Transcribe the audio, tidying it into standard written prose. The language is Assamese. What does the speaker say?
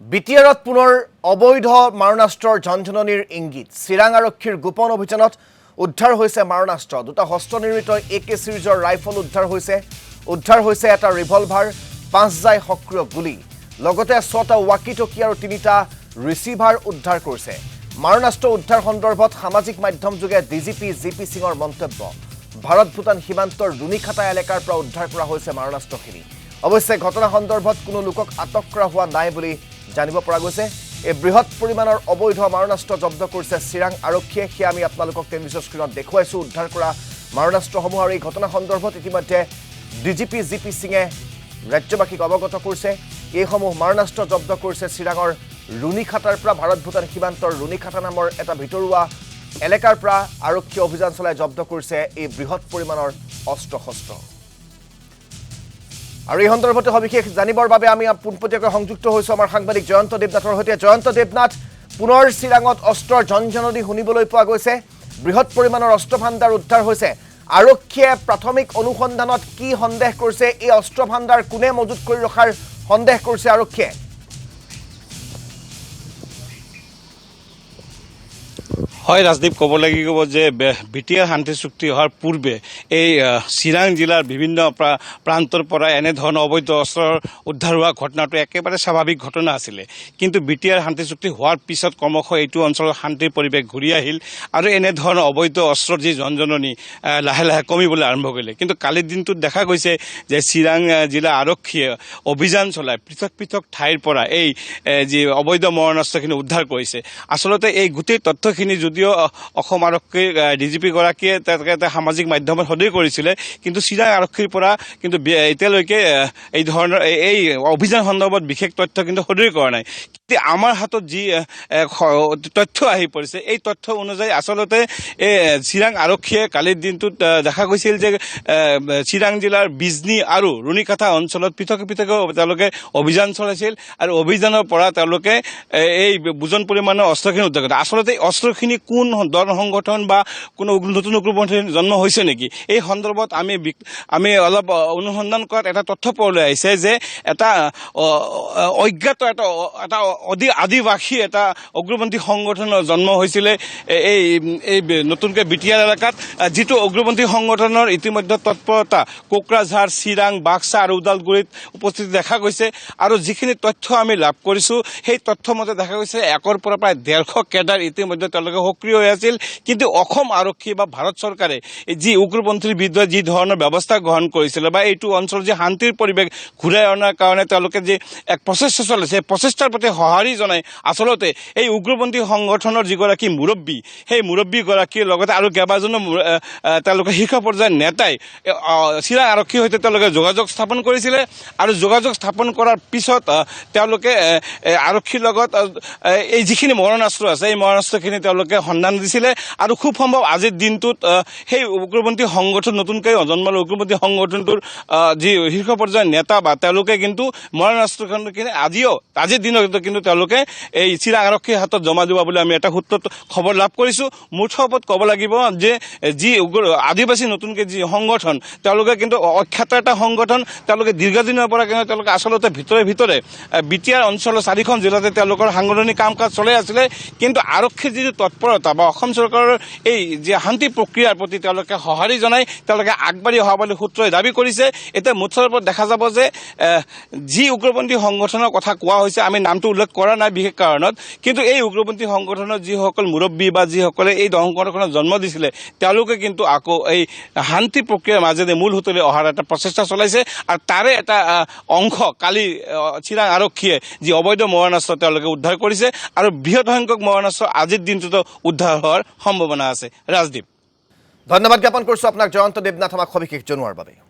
বিটিআৰত পুনৰ অবৈধ মাৰণাস্ত্ৰৰ ঝনঝননিৰ ইংগিত চিৰাং আৰক্ষীৰ গোপন অভিযানত উদ্ধাৰ হৈছে মাৰণাস্ত্ৰ দুটা হস্তনিৰ্মিত AK সিৰিজৰ ৰাইফল উদ্ধাৰ হৈছে এটা ৰিভলভাৰ 5 জাই সক্ৰিয় গুলি লগতে 6টা ৱাকি-টকি আৰু 3টা ৰিসিভাৰ উদ্ধাৰ কৰিছে মাৰণাস্ত্ৰ উদ্ধাৰ সন্দৰ্ভত সামাজিক মাধ্যম যোগে DGP GP সিঙৰ মন্তব্য ভাৰত ভূটান সীমান্তৰ ৰুনিখাটা এলেকাৰ পৰা উদ্ধাৰ কৰা হৈছে মাৰণাস্ত্ৰখিনি অৱশ্যে ঘটনা সন্দৰ্ভত কোনো লোকক আটক কৰা হোৱা নাই বুলি জানিব পৰা গৈছে এই বৃহৎ পৰিমাণৰ অবৈধ মাৰণাস্ত্ৰ জব্দ কৰিছে চিৰাং আৰক্ষীয়ে হিয়া আমি আপোনালোকক টেলিভিছন স্ক্ৰীনত দেখুৱাইছো উদ্ধাৰ কৰা মাৰণাস্ত্ৰসমূহ আৰু এই ঘটনা সন্দৰ্ভত ইতিমধ্যে DGP GP সিঙে ৰাজ্যবাসীক অৱগত কৰিছে এইসমূহ মাৰণাস্ত্ৰ জব্দ কৰিছে চিৰাঙৰ ৰুনিখাটাৰ পৰা ভাৰত ভূটান সীমান্তৰ ৰুনিখাটা নামৰ এটা ভিতৰুৱা এলেকাৰ পৰা আৰক্ষী অভিযান চলাই জব্দ কৰিছে এই বৃহৎ পৰিমাণৰ অস্ত্ৰ-শস্ত্ৰ আৰু এই সন্দৰ্ভতে সবিশেষ জানিবৰ বাবে আমি পোনপটীয়াকৈ সংযুক্ত হৈছো আমাৰ সাংবাদিক জয়ন্ত দেৱনাথৰ সৈতে জয়ন্ত দেৱনাথ পুনৰ চিৰাঙত অস্ত্ৰৰ ঝনঝননি শুনিবলৈ পোৱা গৈছে বৃহৎ পৰিমাণৰ অস্ত্ৰ ভাণ্ডাৰ উদ্ধাৰ হৈছে আৰক্ষীয়ে প্ৰাথমিক অনুসন্ধানত কি সন্দেহ কৰিছে এই অস্ত্ৰ ভাণ্ডাৰ কোনে মজুত কৰি ৰখাৰ সন্দেহ কৰিছে আৰক্ষীয়ে হয় ৰাজদীপ ক'ব লাগিব যে বিটিআৰ শান্তি চুক্তি হোৱাৰ পূৰ্বে এই চিৰাং জিলাৰ বিভিন্ন প্ৰান্তৰ পৰা এনে ধৰণৰ অবৈধ অস্ত্ৰৰ উদ্ধাৰ হোৱা ঘটনাটো একেবাৰে স্বাভাৱিক ঘটনা আছিলে কিন্তু বিটিআৰ শান্তি চুক্তি হোৱাৰ পিছত ক্ৰমশ এইটো অঞ্চলৰ শান্তিৰ পৰিৱেশ ঘূৰি আহিল আৰু এনে ধৰণৰ অবৈধ অস্ত্ৰৰ যি ঝনঝননি লাহে লাহে কমিবলৈ আৰম্ভ কৰিলে কিন্তু কালিৰ দিনটোত দেখা গৈছে যে চিৰাং জিলা আৰক্ষীয়ে অভিযান চলাই পৃথক পৃথক ঠাইৰ পৰা এই যি অবৈধ মাৰণাস্ত্ৰখিনি উদ্ধাৰ কৰিছে আচলতে এই গোটেই তথ্যখিনি যদিও অসম আৰক্ষীৰ DGP গৰাকীয়ে এটা সামাজিক মাধ্যমত সদয় কৰিছিলে কিন্তু চিৰাং আৰক্ষীৰ পৰা কিন্তু এতিয়ালৈকে এই ধৰণৰ এই অভিযান সন্দৰ্ভত বিশেষ তথ্য কিন্তু সদয় কৰা নাই কিন্তু আমাৰ হাতত যি তথ্য আহি পৰিছে এই তথ্য অনুযায়ী আচলতে এই চিৰাং আৰক্ষীয়ে কালিৰ দিনটোত দেখা গৈছিল যে চিৰাং জিলাৰ বিজনী আৰু ৰুনিখাটা অঞ্চলত পৃথক পৃথক তেওঁলোকে অভিযান চলাইছিল আৰু অভিযানৰ পৰা তেওঁলোকে এই বুজন পৰিমাণৰ অস্ত্ৰখিনি উদ্ধাৰ কৰিছে আচলতে এই অস্ত্ৰখিনি কোন দল সংগঠন বা কোনো নতুন উগ্ৰপন্থীৰ জন্ম হৈছে নেকি এই সন্দৰ্ভত আমি অলপ অনুসন্ধান কৰাত এটা তথ্য পোৱালৈ আহিছে যে এটা অজ্ঞাত এটা আদিবাসী এটা উগ্ৰপন্থী সংগঠনৰ জন্ম হৈছিলে এই নতুনকৈ বিটিআৰ এলেকাত যিটো উগ্ৰপন্থী সংগঠনৰ ইতিমধ্যে তৎপৰতা কোকৰাঝাৰ চিৰাং বাক্সা আৰু ওদালগুৰিত উপস্থিতি দেখা গৈছে আৰু যিখিনি তথ্য আমি লাভ কৰিছোঁ সেই তথ্য মতে দেখা গৈছে 1ৰ পৰা প্ৰায় 150 কেডাৰ ইতিমধ্যে তেওঁলোকে সক্ৰিয় হৈ আছিল কিন্তু অসম আৰক্ষী বা ভাৰত চৰকাৰে যি উগ্ৰপন্থীৰ বিৰুদ্ধে যি ধৰণৰ ব্যৱস্থা গ্ৰহণ কৰিছিলে বা এইটো অঞ্চলৰ যি শান্তিৰ পৰিৱেশ ঘূৰাই অনাৰ কাৰণে তেওঁলোকে যি এক প্ৰচেষ্টা চলাইছে প্ৰচেষ্টাৰ প্ৰতি সঁহাৰি জনাই আচলতে এই উগ্ৰপন্থী সংগঠনৰ যিগৰাকী মুৰব্বী সেই মুৰব্বীগৰাকীৰ লগতে আৰু কেইবাজনো তেওঁলোকে শীৰ্ষ পৰ্যায়ৰ নেতাই চিৰাং আৰক্ষীৰ সৈতে তেওঁলোকে যোগাযোগ স্থাপন কৰিছিলে আৰু যোগাযোগ স্থাপন কৰাৰ পিছত তেওঁলোকে আৰক্ষীৰ লগত এই যিখিনি মাৰণাস্ত্ৰ আছে এই মাৰণাস্ত্ৰখিনি তেওঁলোকে সন্ধান দিছিলে আৰু খুব সম্ভৱ আজিৰ দিনটোত সেই উগ্ৰপন্থী সংগঠন নতুনকৈ জন্ম লোৱা উগ্ৰপন্থী সংগঠনটোৰ যি শীৰ্ষ পৰ্যায়ৰ নেতা বা তেওঁলোকে কিন্তু মাৰণাস্ত্ৰখিনি আজিৰ দিনত কিন্তু তেওঁলোকে এই চিৰাং আৰক্ষীৰ হাতত জমা দিব বুলি আমি এটা সূত্ৰত খবৰ লাভ কৰিছোঁ মুঠৰ ক'ব লাগিব যে যি আদিবাসী নতুনকৈ যি সংগঠন তেওঁলোকে কিন্তু অখ্যাত এটা সংগঠন তেওঁলোকে দীৰ্ঘদিনৰ পৰা কিন্তু তেওঁলোকে আচলতে ভিতৰে বিটিআৰ অঞ্চলৰ 4খন জিলাতে তেওঁলোকৰ সাংগঠনিক কাম কাজ চলাই আছিলে কিন্তু আৰক্ষীৰ যিটো তৎপৰতা বা অসম চৰকাৰৰ এই যি শান্তি প্ৰক্ৰিয়াৰ প্ৰতি তেওঁলোকে সঁহাৰি জনাই তেওঁলোকে আগবাঢ়ি অহা বুলি সূত্ৰই দাবী কৰিছে এতিয়া মুঠৰ ওপৰত দেখা যাব যে যি উগ্ৰপন্থী সংগঠনৰ কথা কোৱা হৈছে আমি নামটো উল্লেখ কৰা নাই বিশেষ কাৰণত কিন্তু এই উগ্ৰপন্থী সংগঠনৰ যিসকল মুৰব্বী বা যিসকলে এই সংগঠনক জন্ম দিছিলে তেওঁলোকে কিন্তু আকৌ এই শান্তি প্ৰক্ৰিয়াৰ মাজেৰে মূল সুতলৈ অহাৰ এটা প্ৰচেষ্টা চলাইছে আৰু তাৰে এটা অংশ কালি চিৰাং আৰক্ষীয়ে যি অবৈধ মাৰণাস্ত্ৰ তেওঁলোকে উদ্ধাৰ কৰিছে আৰু বৃহৎ সংখ্যক মাৰণাস্ত্ৰ আজিৰ দিনটোতো উদ্ধাৰ হোৱাৰ সম্ভাৱনা আছে ৰাজদীপ ধন্যবাদ জ্ঞাপন কৰিছো আপোনাক জয়ন্ত দেৱনাথ আমাক সবিশেষ জনোৱাৰ বাবে